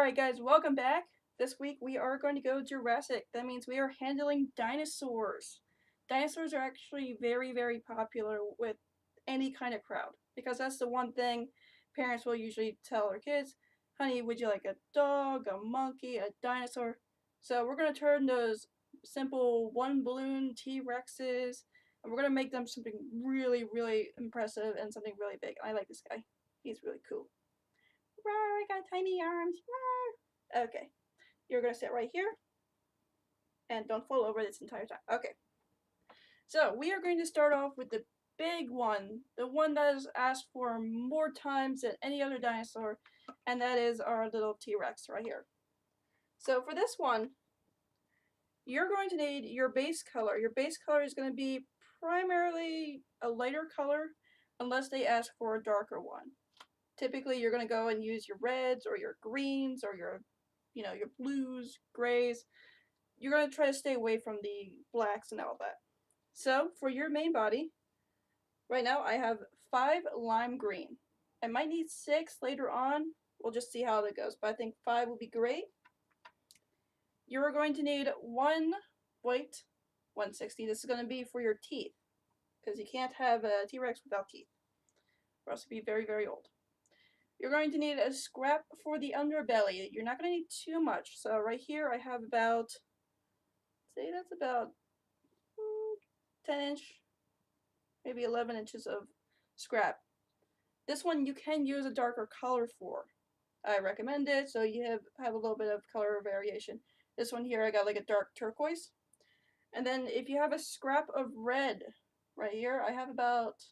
Alright guys, welcome back. This week we are going to go Jurassic. That means we are handling dinosaurs. Dinosaurs are actually very popular with any kind of crowd because that's the one thing parents will usually tell their kids. Honey, would you like a dog, a monkey, a dinosaur? So we're going to turn those simple one balloon T-Rexes and we're going to make them something really impressive and something really big. I like this guy. He's really cool. I got tiny arms. Okay, you're gonna sit right here and don't fall over this entire time. Okay, so we are going to start off with the big one, the one that is asked for more times than any other dinosaur, and that is our little T-Rex right here. So for this one, you're going to need your base color. Your base color is going to be primarily a lighter color unless they ask for a darker one. Typically, you're going to go and use your reds or your greens or your blues, grays. You're going to try to stay away from the blacks and all that. So, for your main body, right now I have 5 lime green. I might need 6 later on. We'll just see how that goes, but I think 5 will be great. You're going to need 1 white 160. This is going to be for your teeth, because you can't have a T-Rex without teeth, or else it'll be very old. You're going to need a scrap for the underbelly. You're not going to need too much. So right here I have about, say that's about 10 inch, maybe 11 inches of scrap. This one you can use a darker color for. I recommend it so you have a little bit of color variation. This one here I got like a dark turquoise. And then if you have a scrap of red right here, I have about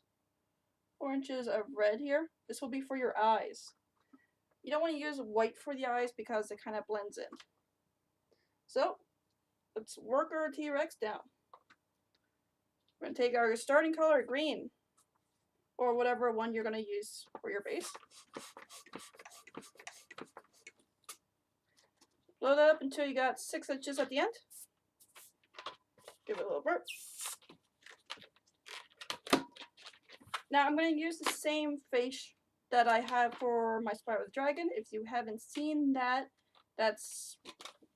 4 inches of red here. This will be for your eyes. You don't want to use white for the eyes because it kind of blends in. So, let's work our T-Rex down. We're going to take our starting color, green, or whatever one you're going to use for your base. Blow that up until you got 6 inches at the end. Give it a little burp. Now I'm going to use the same face that I have for my Spider with Dragon. If you haven't seen that, that's,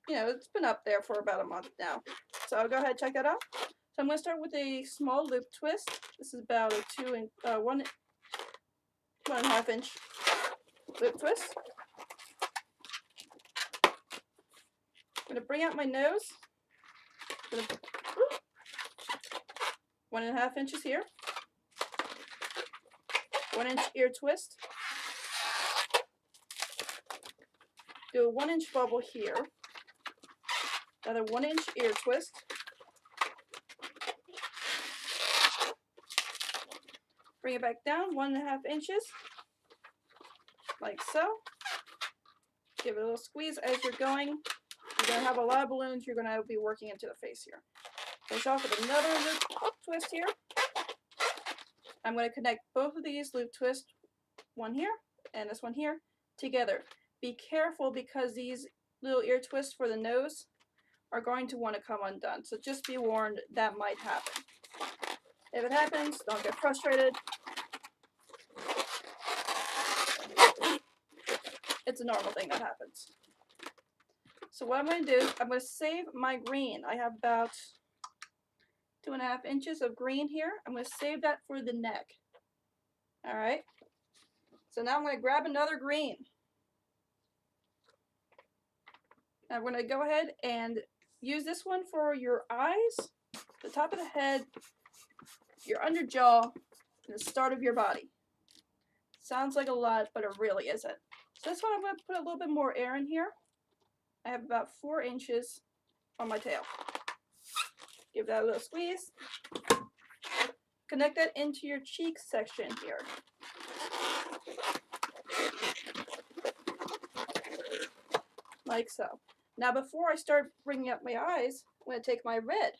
it's been up there for about a month now. So I'll go ahead and check that out. So I'm going to start with a small loop twist. This is about a 1.5 inch loop twist. I'm going to bring out my nose. 1.5 inches here. 1 inch ear twist. Do a 1 inch bubble here. Another 1 inch ear twist. Bring it back down 1.5 inches. Like so. Give it a little squeeze as you're going. You're going to have a lot of balloons you're going to be working into the face here. Finish off with another loop twist here. I'm going to connect both of these loop twists, one here and this one here, together. Be careful because these little ear twists for the nose are going to want to come undone. So just be warned, that might happen. If it happens, don't get frustrated. It's a normal thing that happens. So what I'm going to do, I'm going to save my green. I have about 2.5 inches of green here. I'm going to save that for the neck. Alright. So now I'm going to grab another green. Now I'm going to go ahead and use this one for your eyes, the top of the head, your underjaw, and the start of your body. Sounds like a lot, but it really isn't. So this one I'm going to put a little bit more air in here. I have about 4 inches on my tail. Give that a little squeeze. Connect that into your cheek section here. Like so. Now before I start bringing up my eyes, I'm going to take my red.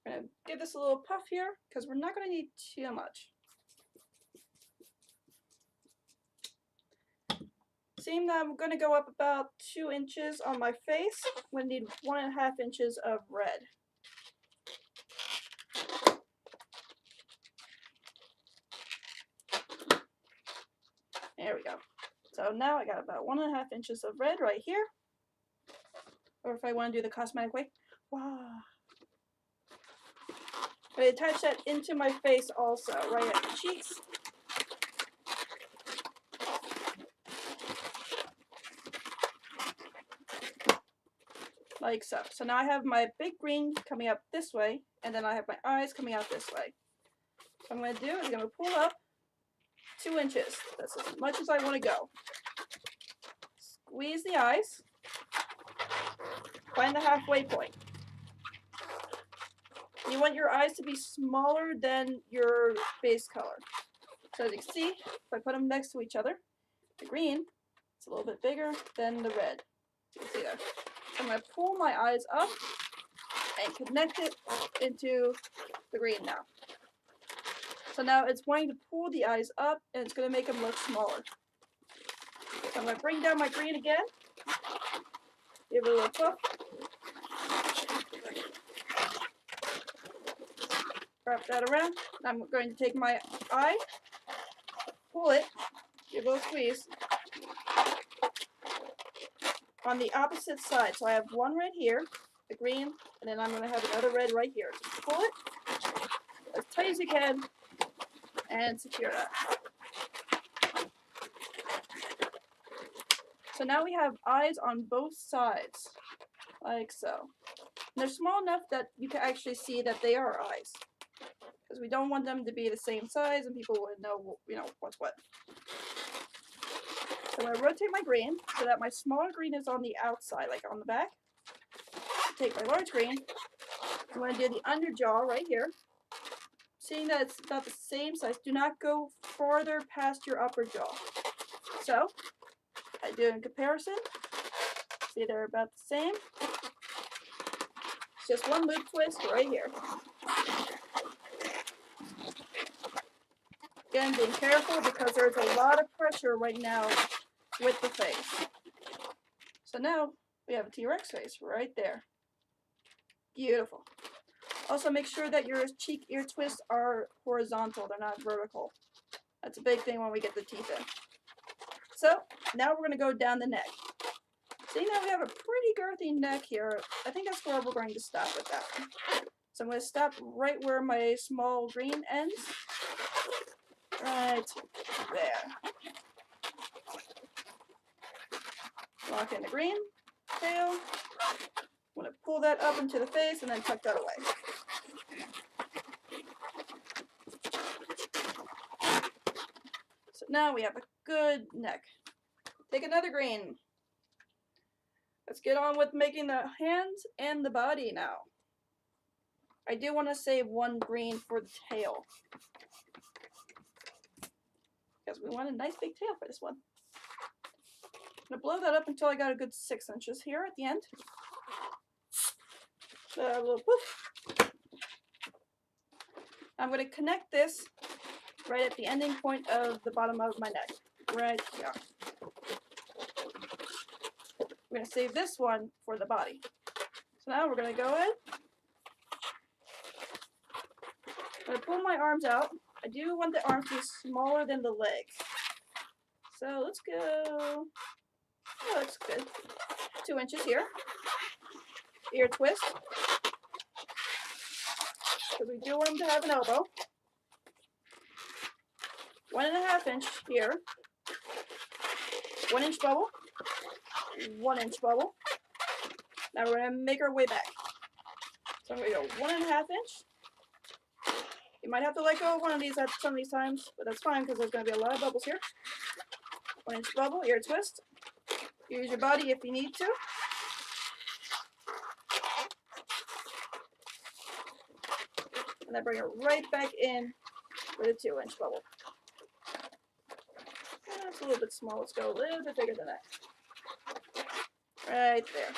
I'm going to give this a little puff here because we're not going to need too much. Seeing that I'm going to go up about 2 inches on my face, I'm going to need 1.5 inches of red. There we go. So now I got about 1.5 inches of red right here. Or if I want to do the cosmetic way, wow. I attach that into my face also, right at the cheeks. Like so. So now I have my big green coming up this way, and then I have my eyes coming out this way. So what I'm going to do is I'm going to pull up 2 inches. That's as much as I want to go. Squeeze the eyes. Find the halfway point. You want your eyes to be smaller than your base color. So as you can see, if I put them next to each other, the green is a little bit bigger than the red. You can see there. So I'm going to pull my eyes up and connect it into the green now. So now it's wanting to pull the eyes up, and it's going to make them look smaller. So I'm going to bring down my green again. Give it a little puff. Wrap that around. I'm going to take my eye, pull it, give it a little squeeze on the opposite side. So I have one red here, the green, and then I'm going to have another red right here. Just pull it as tight as you can and secure that. So now we have eyes on both sides, like so. And they're small enough that you can actually see that they are eyes, because we don't want them to be the same size and people would know, what's what. So I'm going to rotate my green so that my smaller green is on the outside, like on the back. Take my large green. I'm going to do the under jaw right here. Seeing that it's about the same size, do not go farther past your upper jaw. So I do in comparison. See, they're about the same. It's just one loop twist right here. Again, being careful because there's a lot of pressure right now with the face. So now we have a T-Rex face right there. Beautiful. Also make sure that your cheek ear twists are horizontal, they're not vertical. That's a big thing when we get the teeth in. So now we're going to go down the neck. See, now we have a pretty girthy neck here. I think that's where we're going to stop with that one. So I'm going to stop right where my small green ends. Right there. Lock in the green tail. I'm going to pull that up into the face and then tuck that away. So now we have a good neck. Take another green. Let's get on with making the hands and the body now. I do want to save one green for the tail, because we want a nice big tail for this one. I'm going to blow that up until I got a good 6 inches here at the end. A little poof. I'm going to connect this right at the ending point of the bottom of my neck. Right here. We're going to save this one for the body. So now we're going to go in. I'm going to pull my arms out. I do want the arms to be smaller than the legs. So let's go. Oh, that's good. 2 inches here. Ear twist. Because we do want them to have an elbow. 1.5 inch here. 1 inch bubble. 1 inch bubble. Now we're going to make our way back. So I'm going to go 1.5 inch. You might have to let go of one of these at some of these times, but that's fine because there's going to be a lot of bubbles here. 1 inch bubble, ear twist. Use your body if you need to. And then bring it right back in with a 2 inch bubble. That's a little bit small. Let's go a little bit bigger than that. Right there.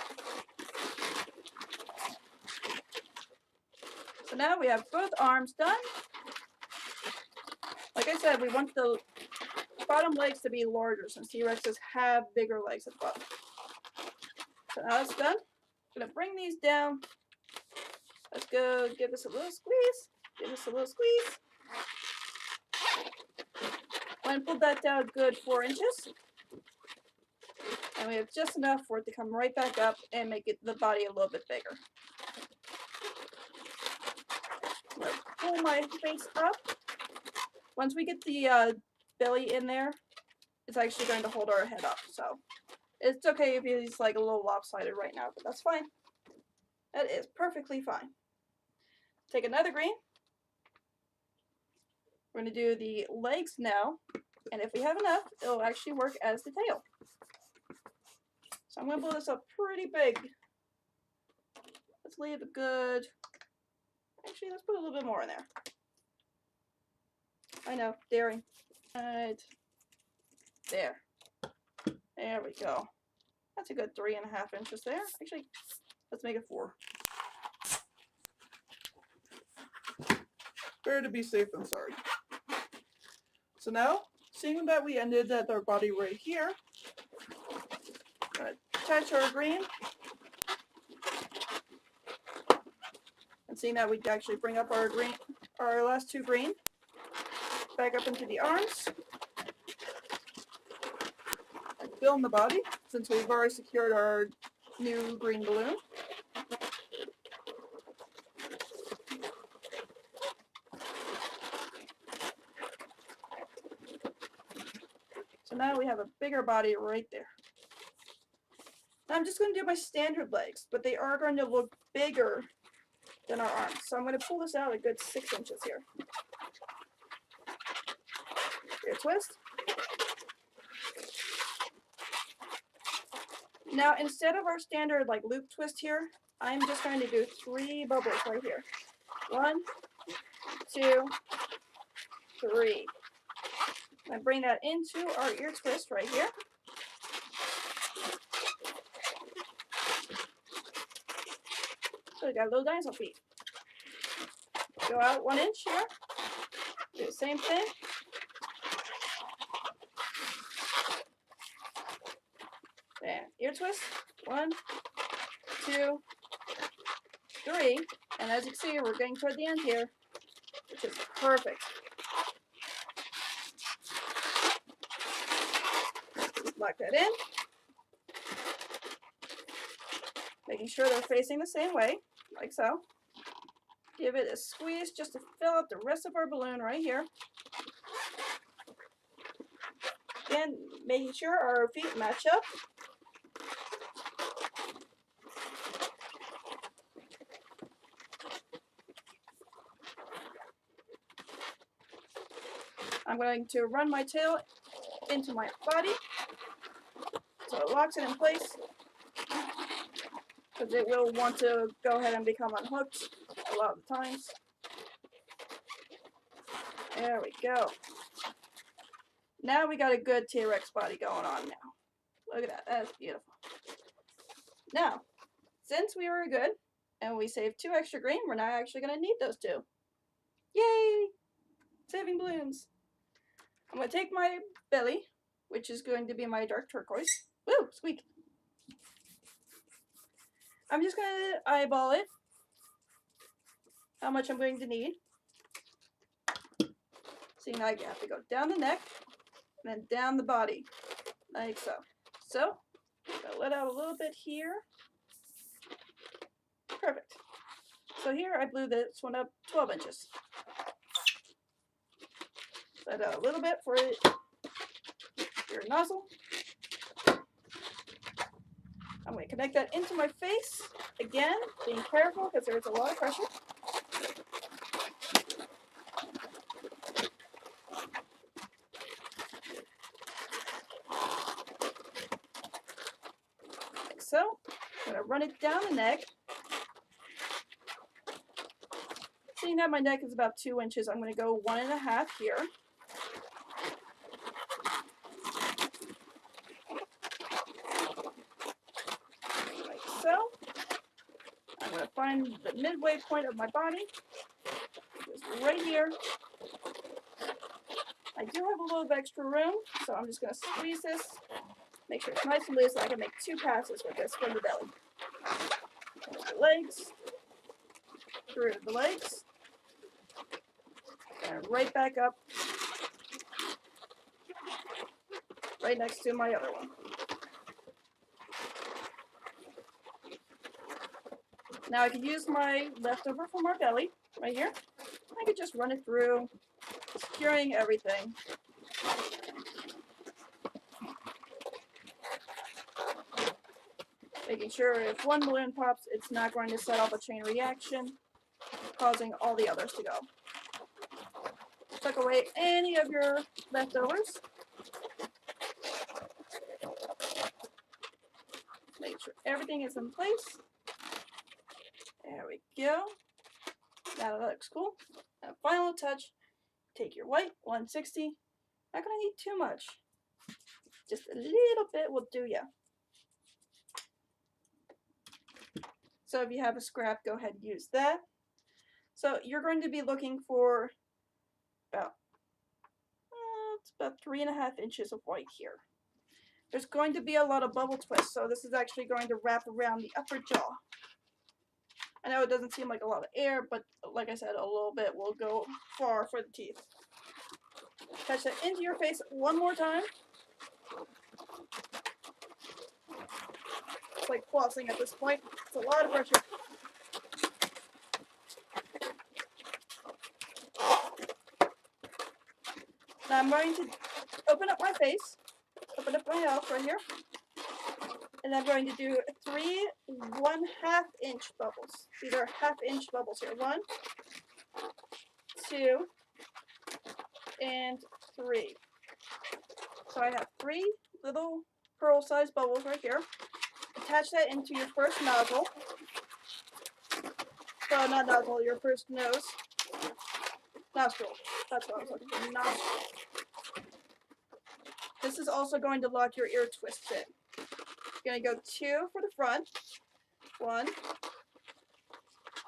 So now we have both arms done. Like I said, we want the bottom legs to be larger since T-Rexes have bigger legs at the bottom. So now that's done. I'm going to bring these down. Let's go give this a little squeeze. Give this a little squeeze. I'm going to pull that down a good 4 inches. And we have just enough for it to come right back up and make it the body a little bit bigger. I'm gonna pull my face up. Once we get the belly in there, it's actually going to hold our head up. So it's okay if it's like a little lopsided right now, but that's fine. That is perfectly fine. Take another green. We're going to do the legs now, and if we have enough, it'll actually work as the tail. So I'm going to blow this up pretty big. Let's leave a good, actually let's put a little bit more in there. I know, daring. Right there. There we go. That's a good 3.5 inches there. Actually, let's make it 4. Better to be safe than sorry. So now, seeing that we ended at our body right here, I'm going to attach our green. And seeing that we actually bring up our green, our last 2 green, back up into the arms. And fill in the body, since we've already secured our new green balloon. So now we have a bigger body right there. Now I'm just going to do my standard legs, but they are going to look bigger than our arms. So I'm going to pull this out a good 6 inches here. Here, twist. Now instead of our standard like loop twist here, I'm just going to do 3 bubbles right here. 1, 2, 3. And bring that into our ear twist right here. So we got little dinosaur feet. Go out 1 inch here. Do the same thing. And ear twist. 1, 2, 3. And as you can see, we're getting toward the end here, which is perfect. Lock that in. Making sure they're facing the same way, like so. Give it a squeeze just to fill out the rest of our balloon right here. Again, making sure our feet match up. I'm going to run my tail into my body so it locks it in place, because it will want to go ahead and become unhooked a lot of the times. There we go. Now we got a good T-Rex body going on now. Look at that. That's beautiful. Now, since we were good and we saved 2 extra green, we're not actually going to need those 2. Yay! Saving balloons. I'm going to take my belly, which is going to be my dark turquoise. Woo! Squeak! I'm just going to eyeball it, how much I'm going to need. See, now I have to go down the neck, and then down the body, like so. So, I'll let out a little bit here. Perfect. So here I blew this one up 12 inches. Let out a little bit for your nozzle. I'm going to connect that into my face. Again, being careful because there's a lot of pressure. Like so. I'm going to run it down the neck. Seeing that my neck is about 2 inches, I'm going to go 1.5 here. Like so. I'm going to find the midway point of my body, just right here. I do have a little bit extra room, so I'm just going to squeeze this, make sure it's nice and loose, so I can make 2 passes with this from the belly. The legs, through the legs, and right back up, right next to my other one. Now I could use my leftover from our belly right here. I could just run it through, securing everything. Making sure if one balloon pops, it's not going to set off a chain reaction, causing all the others to go. Tuck away any of your leftovers. Make sure everything is in place. There we go. Now that looks cool. Now, final touch. Take your white 160. Not gonna need too much. Just a little bit will do ya. So if you have a scrap, go ahead and use that. So you're going to be looking for it's about 3.5 inches of white here. There's going to be a lot of bubble twists, so this is actually going to wrap around the upper jaw. I know it doesn't seem like a lot of air, but like I said, a little bit will go far for the teeth. Touch that into your face one more time. It's like flossing at this point. It's a lot of pressure. Now I'm going to open up my face, open up my mouth right here, and I'm going to do 3 1/2-inch bubbles. These are 1/2-inch bubbles here. 1, 2, and 3. So I have 3 little pearl-sized bubbles right here. Attach that into your first nozzle. So not nozzle, your first nose. Nostril. That's what I was looking for. Nostril. This is also going to lock your ear twists in. You're going to go 2 for the front. 1,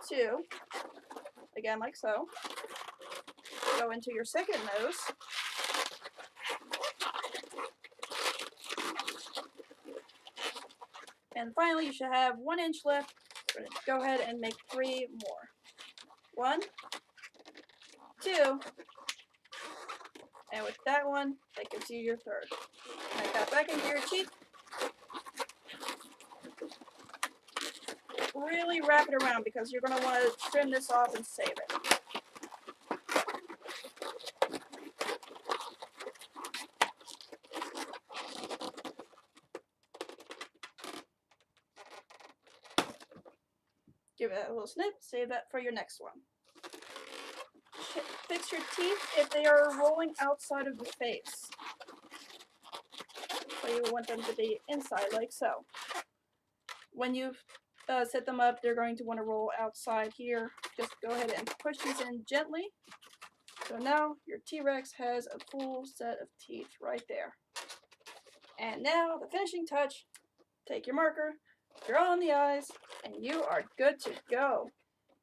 2. Again, like so. Go into your second nose. And finally, you should have 1 inch left. We're going to go ahead and make 3 more. 1, 2, and with that one, that gives you your third. Make that back into your cheek. Really wrap it around because you're going to want to trim this off and save it. Give it a little snip, save that for your next one. Fix your teeth if they are rolling outside of the face. So you want them to be inside, like so. When you set them up, they're going to want to roll outside here. Just go ahead and push these in gently. So now your T-Rex has a full set of teeth right there. And now the finishing touch. Take your marker, draw on the eyes, and you are good to go.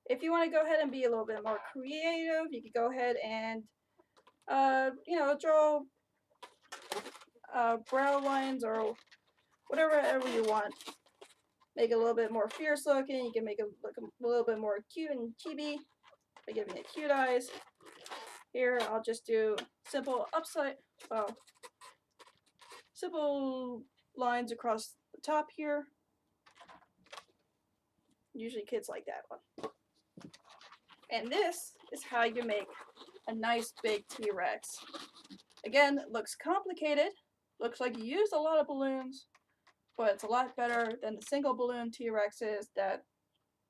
If you want to go ahead and be a little bit more creative, you could go ahead and, draw brow lines or whatever you want. Make it a little bit more fierce looking. You can make it look a little bit more cute and chibi by giving it cute eyes. Here, I'll just do simple simple lines across the top here. Usually kids like that one. And this is how you make a nice big T-Rex. Again, it looks complicated. Looks like you used a lot of balloons, but it's a lot better than the single balloon T-Rexes that,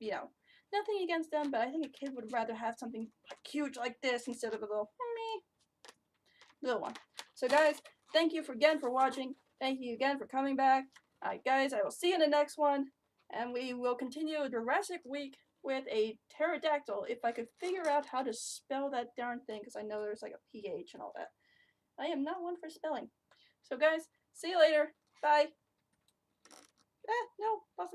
nothing against them, but I think a kid would rather have something huge like this instead of a little one. So guys, thank you again for watching. Thank you again for coming back. Alright guys, I will see you in the next one, and we will continue Jurassic Week with a pterodactyl, if I could figure out how to spell that darn thing, because I know there's like a PH and all that. I am not one for spelling. So guys, see you later. Bye. No, lost